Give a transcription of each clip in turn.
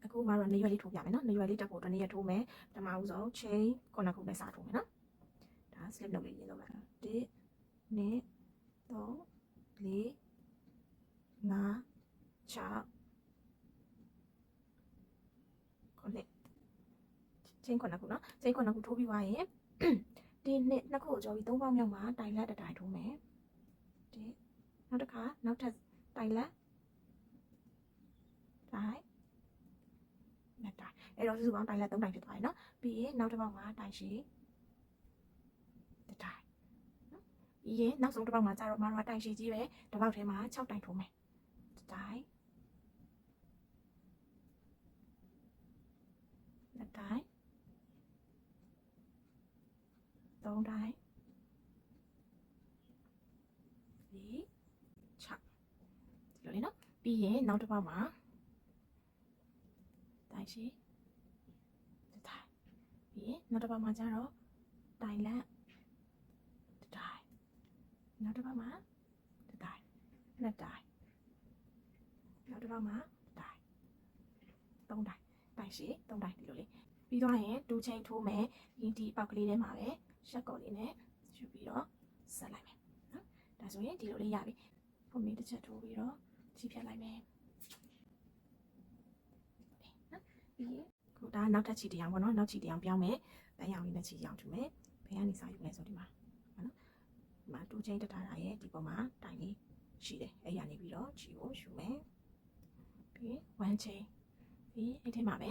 အခုမှတော့နေရွယ်လေးထိုးပြမယ်နော်နေရွယ်လေးတက်ဖို့တစ်နေ့ထိုးမယ်ပထမဦးဆုံး chain 9ခုနဲ့စထိုးမယ်နော်ဒါ slip လုပ်လေးရင်းလုပ်လိုက်1 2 3 4 5 6 9 chain 9ခုနော် chain 9ခုထိုးပြီးသွားရင်ဒီနှစ်ခုကိုကြောပြီး3ပေါင်းမြောက်မှာတိုင်လက်တစ်တိုင်ထိုးမယ်ဒီနောက်တစ်ခါနောက်ထပ်တိုင်လက်တိုင်လက်တိုင်အဲ့တော့စုစုပေါင်းတိုင်လက်3တိုင်ဖြစ်သွားပြီနော်ပြီးရင်နောက်တစ်ပေါက်မှာတိုင်ရှိတစ်တိုင်နော်ပြီးရင်နောက်ဆုံးတစ်ပေါက်မှာကျတော့မတော်တိုင်ရှိကြီးပဲတစ်ပေါက်ထဲမှာ6တိုင်ထိုးမယ်တစ်တိုင်လက်တိုင်3တိုင်4 6ဒီလိုလေးနော်ပြီးရင်နောက်တစ်ပေါက်မှာတိုင်ရှိတစ်တိုင်ပြီးရင်နောက်တစ်ပေါက်မှာကျတော့တိုင်လက်တစ်တိုင်နောက်တစ်ပေါက်မှာတစ်တိုင်လက်တိုင်နောက်တစ်ပေါက်မှာတိုင်3တိုင်တိုင်ရှိ3တိုင်ဒီလိုလေးပြီးသွားရင်2 chain ထိုးမယ်ဒီပေါက်ကလေးထဲမှာပဲရှက်ကော်လေးနဲ့ယူပြီးတော့ဆက်လိုက်မယ်နော်ဒါဆိုရင်ဒီလိုလေးရပြီဖုန်းလေးတစ်ချက်ထိုးပြီးတော့ချီဖြတ်လိုက်မယ်နော်ပြီးရင်ခုဒါနောက်ထပ်ချီတရားပေါ့နော်နောက်ချီတရားပြောင်းမယ်ဗန်းရောင်လေးနဲ့ချီရောင်ထူမယ်ဘယ်ကနေစယူလဲဆိုဒီမှာနော်ဒီမှာ2 chain တက်ထားတာရဲ့ဒီပုံမှာတိုင်လေးရှိတယ်အဲ့ရနေပြီးတော့ချီကိုယူမယ်ပြီး1 chain ပြီးအဲ့ထဲမှာပဲ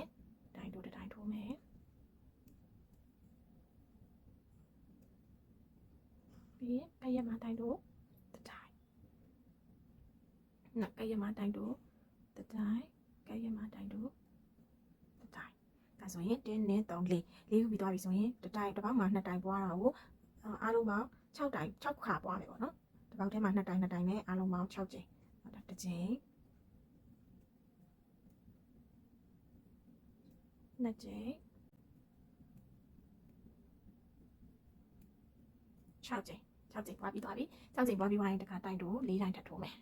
တိုင်တို့တစ်တိုင်ထိုးမယ်ပြီးကဲရမှာတိုင်တို့တစ်တိုင်နောက်ကဲရမှာတိုင်တို့တစ်တိုင်ကဲရမှာတိုင်တို့တစ်တိုင်ဒါဆိုရင်1 2 3 4ခုပြီးသွားပြီဆိုရင်တစ်တိုင်တစ်ပေါက်မှာ2တိုင်ပွားတာကိုအားလုံးပေါင်း6တိုင်6ခါပွားမယ်ပေါ့နော်တစ်ပေါက်ထဲမှာ2တိုင်နဲ့အားလုံးပေါင်း6ကြိမ်ဟုတ်တာတစ်ကြိမ်2ကြိမ်6ကြိမ်6ကြိမ်ပွားပြီးသွားပြီ6ကြိမ်ပွားပြီးသွားရင်တစ်ခါတိုင်တို့4တိုင်ထပ်ထိုးမယ်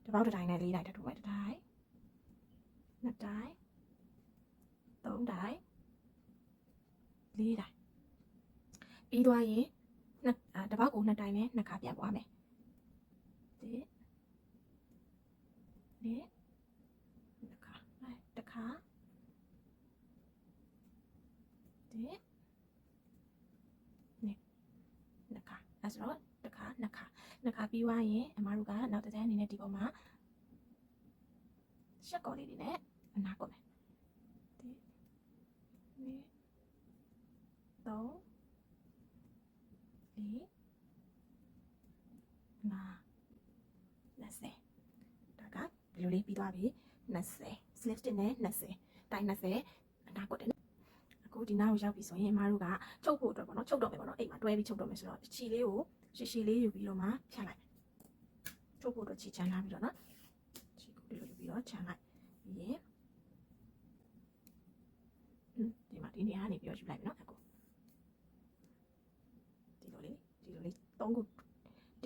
တစ်ပေါက်တစ်တိုင်နဲ့4တိုင်ထပ်ထိုးမယ်တစ်တိုင်2တိုင်3တိုင်4တိုင်ပြီးသွားရင်တစ်ပေါက်ကို2တိုင်နဲ့2ခါပြန်ပွားမယ်1 2 2ခါတစ်ခါ1 2 2ခါအဲဆိုတော့တစ်ခါ2ခါပြီးသွားရင်အမတို့ကနောက်တစ်တန်းအနေနဲ့ဒီပုံမှာရှက်ကော်လေးတွေနဲ့အနာကုတ်မယ်1 2 3 4 5 20ဒါကဒီလိုလေးပြီးသွားပြီ20 slip stitch နဲ့20တိုင်20အနာကုတ်တယ်အခုဒီနားကိုရောက်ပြီဆိုရင်အမတို့ကချုပ်ဖို့အတွက်ပေါ့နော်ချုပ်တော့မယ်ပေါ့နော်အိမ်မှာတွဲပြီးချုပ်တော့မယ်ဆိုတော့ချီလေးကိုရှည်လေးယူပြီးတော့မှဖြတ်လိုက်ချုပ်ဖို့အတွက်ချီချမ်းလာပြီးတော့နော်ချီကိုဒီလိုယူပြီးတော့ချမ်းလိုက်ပြီးရင်ဒီမှာဒီနေရာကနေပြီးတော့ယူလိုက်ပြီနော်အခုဒီလိုလေး3ခု1 2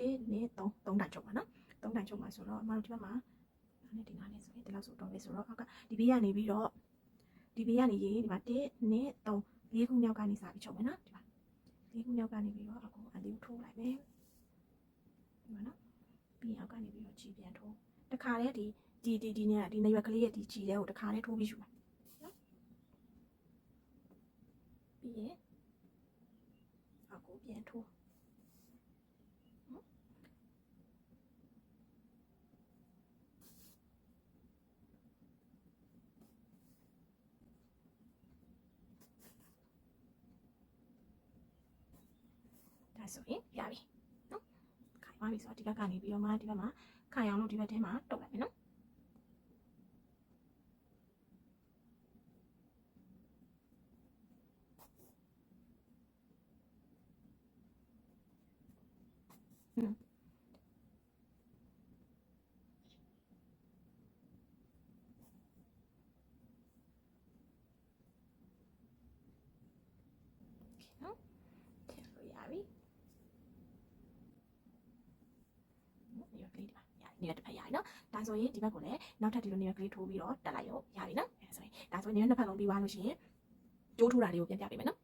3တိုင်ချုပ်ပါနော်3တိုင်ချုပ်ပါဆိုတော့အမတို့ဒီဘက်မှာဒီနားနဲ့ဆိုရင်ဒီလောက်ဆိုတော့ပဲဆိုတော့အောက်ကဒီဘေးကနေပြီးတော့ဒီဘေးကနေရေးဒီမှာ1 2 3 4ခုမြောက်ကနေစပြီးချုပ်မယ်နော်ဒီမှာ4ခုမြောက်ကနေပြီးတော့အခုအလေးကိုထိုးလိုက်မယ်ဒီမှာနော်ပြီးအောက်ကနေပြီးတော့ချီပြန်ထိုးတခါတည်းဒီနေရွက်ကလေးရဲ့ဒီချီတဲ့ကိုတခါတည်းထိုးပြီးယူမယ်နော်ပြီးရင်အခုပြန်ထိုးဆိုရင်ရပြီနော်ခိုင်သွားပြီဆိုတော့ဒီဘက်ကနေပြီးတော့မှဒီဘက်မှာခိုင်အောင်လို့ဒီဘက်ထဲမှာတုပ်လိုက်မယ်နော်နော်ထည့်လို့ရပြီနေရာတစ်ဖက်ရပြီနော်ဒါဆိုရင်ဒီဘက်ကိုလည်းနောက်ထပ်ဒီလိုနေရာကလေးထိုးပြီးတော့တက်လိုက်ရောရပြီနော်အဲဆိုရင် ဆိုရင်နှစ်ဖက်လုံးပြီးသွားလို့ရှိရင်ကျိုးထိုးတာလေးကိုပြန်ပြပေးမယ်နော်